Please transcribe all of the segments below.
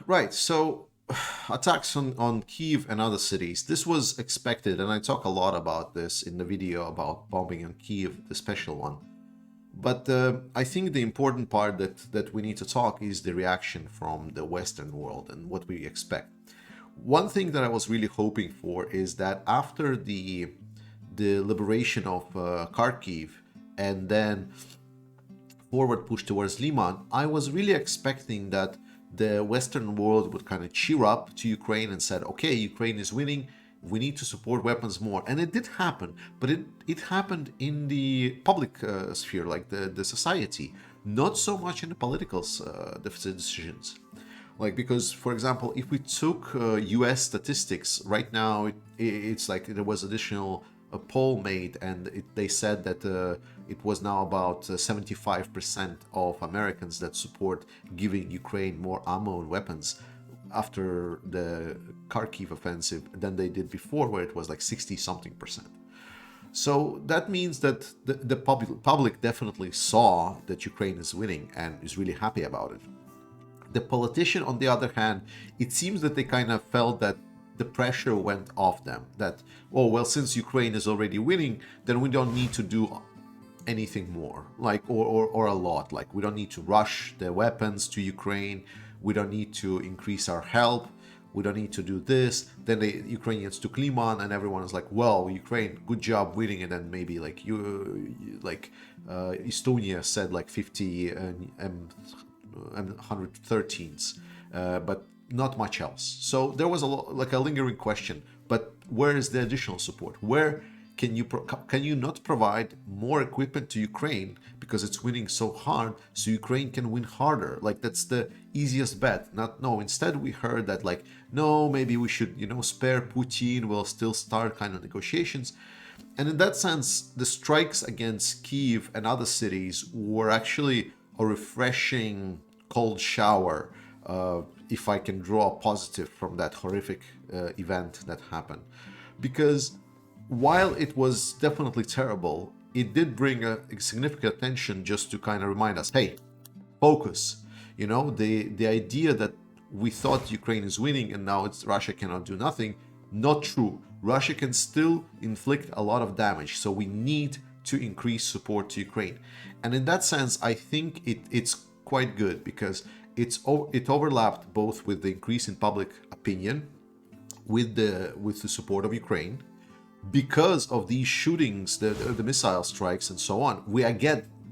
Right. So attacks on Kyiv and other cities. This was expected, and I talk a lot about this in the video about bombing on Kyiv, the special one. But I think the important part that we need to talk is the reaction from the Western world and what we expect. One thing that I was really hoping for is that after the liberation of Kharkiv and then forward push towards Liman, I was really expecting that the Western world would kind of cheer up to Ukraine and said, okay, Ukraine is winning, we need to support weapons more. And it did happen, but it happened in the public sphere, like the society, not so much in the political decisions. Like, because, for example, if we took US statistics, right now it's like there was additional a poll made, and they said that it was now about 75% of Americans that support giving Ukraine more ammo and weapons after the Kharkiv offensive than they did before, where it was like 60 something percent. So that means that the public definitely saw that Ukraine is winning and is really happy about it. The politician, on the other hand, it seems that they kind of felt that the pressure went off them, that, oh, well, since Ukraine is already winning, then we don't need to do anything more, like, or a lot. Like, we don't need to rush the weapons to Ukraine, we don't need to increase our help, we don't need to do this. Then the Ukrainians took Liman, and everyone is like, well, Ukraine, good job winning. And then maybe like Estonia said like 50 and 113s, but not much else. So there was like a lingering question, but where is the additional support? Where can you not provide more equipment to Ukraine because it's winning so hard, so Ukraine can win harder? Like, that's the easiest bet. No, instead we heard that, like, no, maybe we should, spare Putin, we'll still start kind of negotiations. And in that sense, the strikes against Kyiv and other cities were actually a refreshing cold shower, if I can draw a positive from that horrific event that happened. Because while it was definitely terrible, it did bring a significant attention just to kind of remind us, hey, focus. The idea that we thought Ukraine is winning and now it's Russia cannot do nothing, not true. Russia can still inflict a lot of damage, so we need to increase support to Ukraine. And in that sense, I think it's quite good, because it overlapped both with the increase in public opinion, with the support of Ukraine, because of these shootings, the missile strikes and so on. We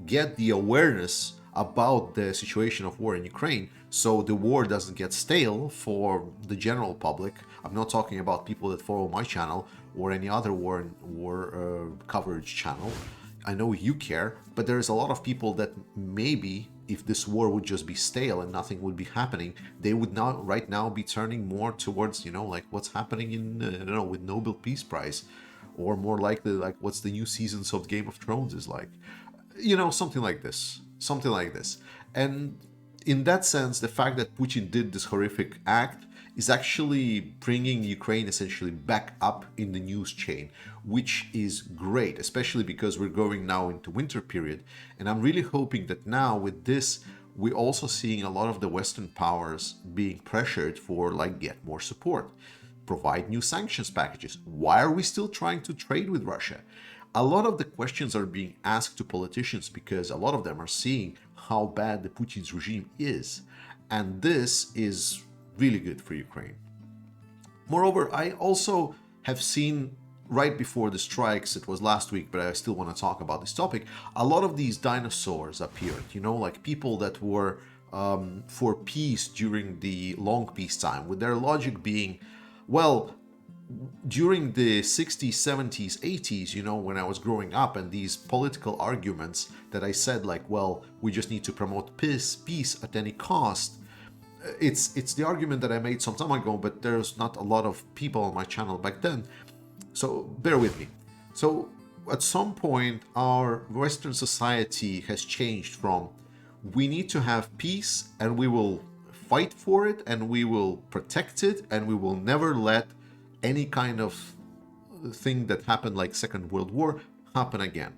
get the awareness about the situation of war in Ukraine, so the war doesn't get stale for the general public. I'm not talking about people that follow my channel or any other war coverage channel. I know you care, but there's a lot of people that maybe if this war would just be stale and nothing would be happening, they would right now be turning more towards, like what's happening in, with Nobel Peace Prize, or more likely like what's the new seasons of Game of Thrones is like, something like this. And in that sense, the fact that Putin did this horrific act is actually bringing Ukraine essentially back up in the news chain, which is great, especially because we're going now into winter period. And I'm really hoping that now with this, we're also seeing a lot of the Western powers being pressured for get more support, provide new sanctions packages. Why are we still trying to trade with Russia? A lot of the questions are being asked to politicians because a lot of them are seeing how bad the Putin's regime is. And this is really good for Ukraine. Moreover, I also have seen right before the strikes, it was last week, but I still want to talk about this topic, a lot of these dinosaurs appeared, like people that were for peace during the long peacetime, with their logic being, well, during the 60s, 70s, 80s, when I was growing up, and these political arguments that I said, like, well, we just need to promote peace at any cost. It's the argument that I made some time ago, but there's not a lot of people on my channel back then, so bear with me. So at some point, our Western society has changed from we need to have peace and we will fight for it and we will protect it and we will never let any kind of thing that happened like Second World War happen again.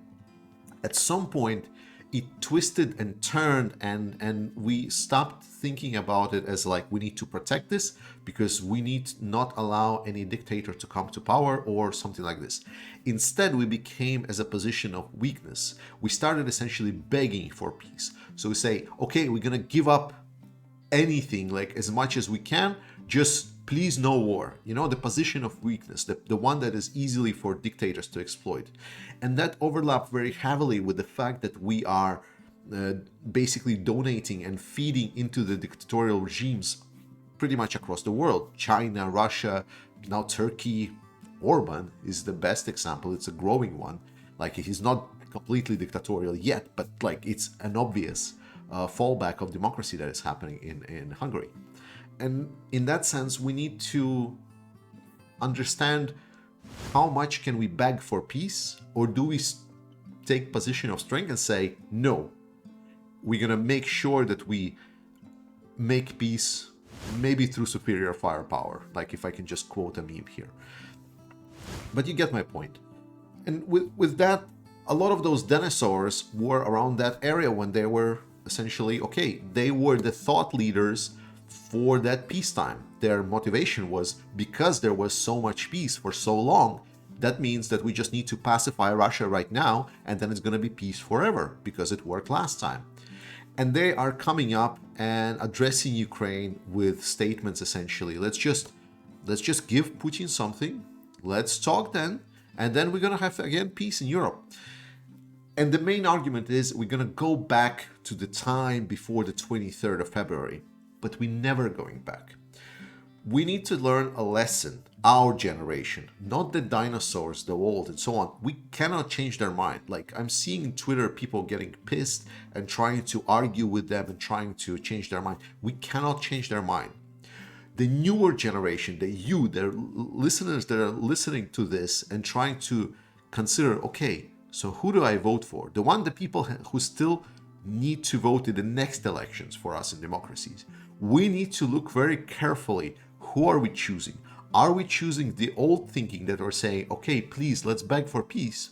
At some point, it twisted and turned, and we stopped thinking about it as like we need to protect this because we need not allow any dictator to come to power or something like this. Instead, we became as a position of weakness. We started essentially begging for peace. So we say, okay, we're gonna give up anything, like as much as we can, just please no war. You know, the position of weakness, the one that is easily for dictators to exploit. And that overlapped very heavily with the fact that we are basically donating and feeding into the dictatorial regimes pretty much across the world. China, Russia, now Turkey. Orban is the best example. It's a growing one. Like, he's not completely dictatorial yet, but like it's an obvious fallback of democracy that is happening in Hungary. And in that sense, we need to understand how much can we beg for peace, or do we take position of strength and say, no, we're going to make sure that we make peace maybe through superior firepower, like if I can just quote a meme here. But you get my point. And with that, a lot of those dinosaurs were around that area when they were essentially, okay, they were the thought leaders for that peacetime. Their motivation was because there was so much peace for so long, that means that we just need to pacify Russia right now, and then it's going to be peace forever because it worked last time. And they are coming up and addressing Ukraine with statements essentially, let's just give Putin something, let's talk then, and then we're going to have again peace in Europe. And the main argument is we're going to go back to the time before the 23rd of February, but we're never going back. We need to learn a lesson, our generation, not the dinosaurs, the old and so on. We cannot change their mind. Like, I'm seeing in Twitter people getting pissed and trying to argue with them and trying to change their mind. We cannot change their mind. The newer generation, the listeners that are listening to this and trying to consider, okay, so who do I vote for? The people who still need to vote in the next elections for us in democracies. We need to look very carefully. Who are we choosing? Are we choosing the old thinking that are saying, okay, please, let's beg for peace?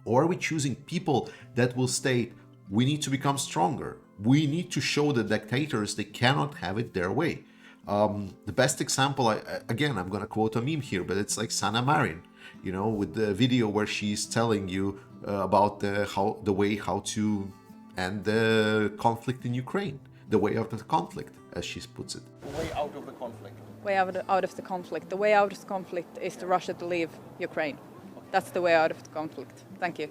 Or are we choosing people that will state, we need to become stronger. We need to show the dictators they cannot have it their way. The best example, again, I'm going to quote a meme here, but it's like Sanna Marin, you know, with the video where she's telling you about the way how to end the conflict in Ukraine, the way out of the conflict, as she puts it. The way out of the conflict. Way out of the conflict. The way out of the conflict is for Russia to leave Ukraine. That's the way out of the conflict. Thank you.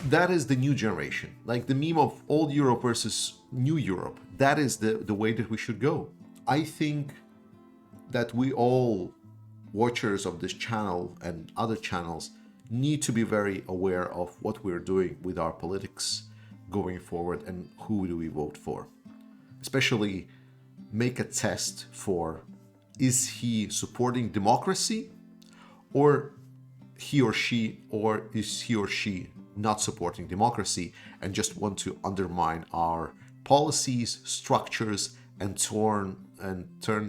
That is the new generation, like the meme of old Europe versus new Europe. That is the way that we should go. I think that we all, watchers of this channel and other channels, need to be very aware of what we're doing with our politics going forward and who do we vote for. Especially make a test for, is he supporting democracy, or is he or she not supporting democracy and just want to undermine our policies, structures, and turn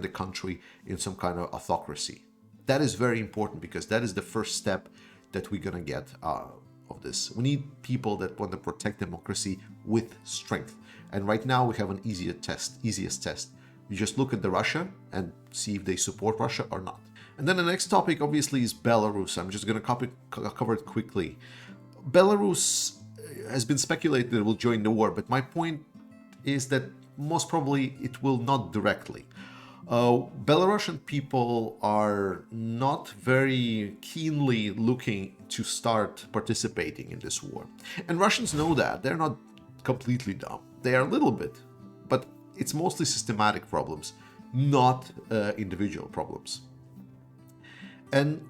the country in some kind of autocracy. That is very important because that is the first step that we're gonna get of this. We need people that want to protect democracy with strength. And right now we have an easiest test. You just look at the Russia and see if they support Russia or not. And then the next topic obviously is Belarus. I'm just gonna cover it quickly. Belarus has been speculated it will join the war, but my point is that most probably it will not directly. Belarusian people are not very keenly looking to start participating in this war. And Russians know that. They're not completely dumb. They are a little bit, but it's mostly systematic problems, not individual problems. And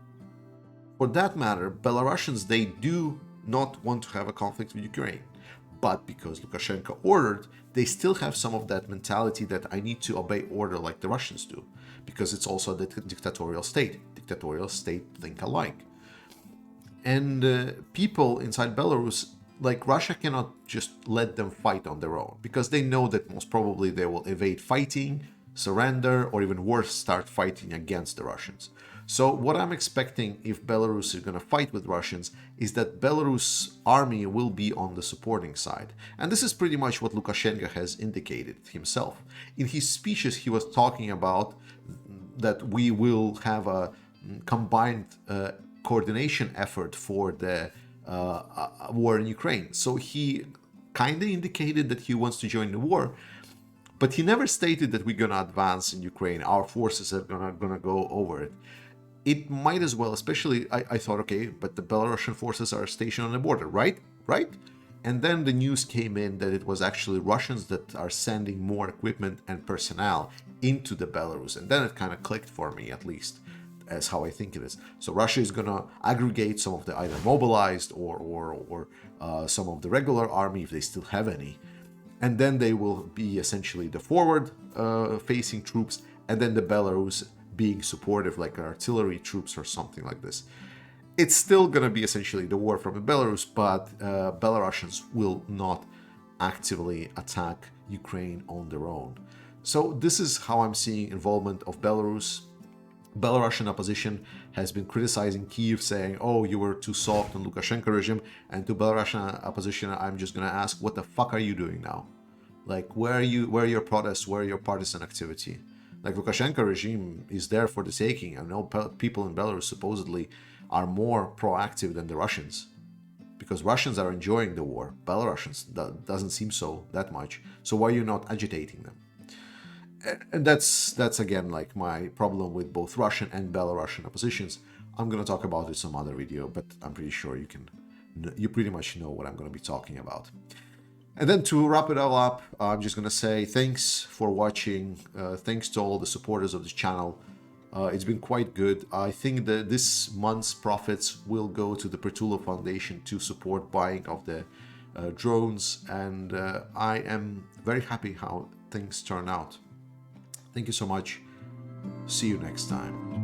for that matter, Belarusians, they do not want to have a conflict with Ukraine. But because Lukashenko ordered, they still have some of that mentality that I need to obey order like the Russians do, because it's also a dictatorial state. Dictatorial state think alike. And people inside Belarus, like Russia, cannot just let them fight on their own, because they know that most probably they will evade fighting, surrender, or even worse, start fighting against the Russians. So what I'm expecting if Belarus is going to fight with Russians is that Belarus army will be on the supporting side. And this is pretty much what Lukashenko has indicated himself. In his speeches, he was talking about that we will have a combined coordination effort for the war in Ukraine. So he kind of indicated that he wants to join the war, but he never stated that we're going to advance in Ukraine. Our forces are going to go over it. It might as well, especially, I thought, okay, but the Belarusian forces are stationed on the border, right? Right? And then the news came in that it was actually Russians that are sending more equipment and personnel into the Belarus. And then it kind of clicked for me, at least, as how I think it is. So Russia is going to aggregate some of the either mobilized or some of the regular army, if they still have any. And then they will be essentially the forward facing troops, and then the Belarus being supportive, like artillery troops or something like this. It's still going to be essentially the war from Belarus, but Belarusians will not actively attack Ukraine on their own. So this is how I'm seeing involvement of Belarus. Belarusian opposition has been criticizing Kyiv, saying, oh, you were too soft on Lukashenko regime. And to Belarusian opposition, I'm just going to ask, what the fuck are you doing now? Like, where are your protests? Where are your partisan activity? Like, Lukashenko regime is there for the taking. I know people in Belarus supposedly are more proactive than the Russians, because Russians are enjoying the war. Belarusians, that doesn't seem so that much. So why are you not agitating them? And that's again like my problem with both Russian and Belarusian oppositions. I'm going to talk about it some other video, but I'm pretty sure you pretty much know what I'm going to be talking about. And then to wrap it all up, I'm just going to say thanks for watching. Thanks to all the supporters of this channel. It's been quite good. I think that this month's profits will go to the Pertula Foundation to support buying of the drones. And I am very happy how things turn out. Thank you so much. See you next time.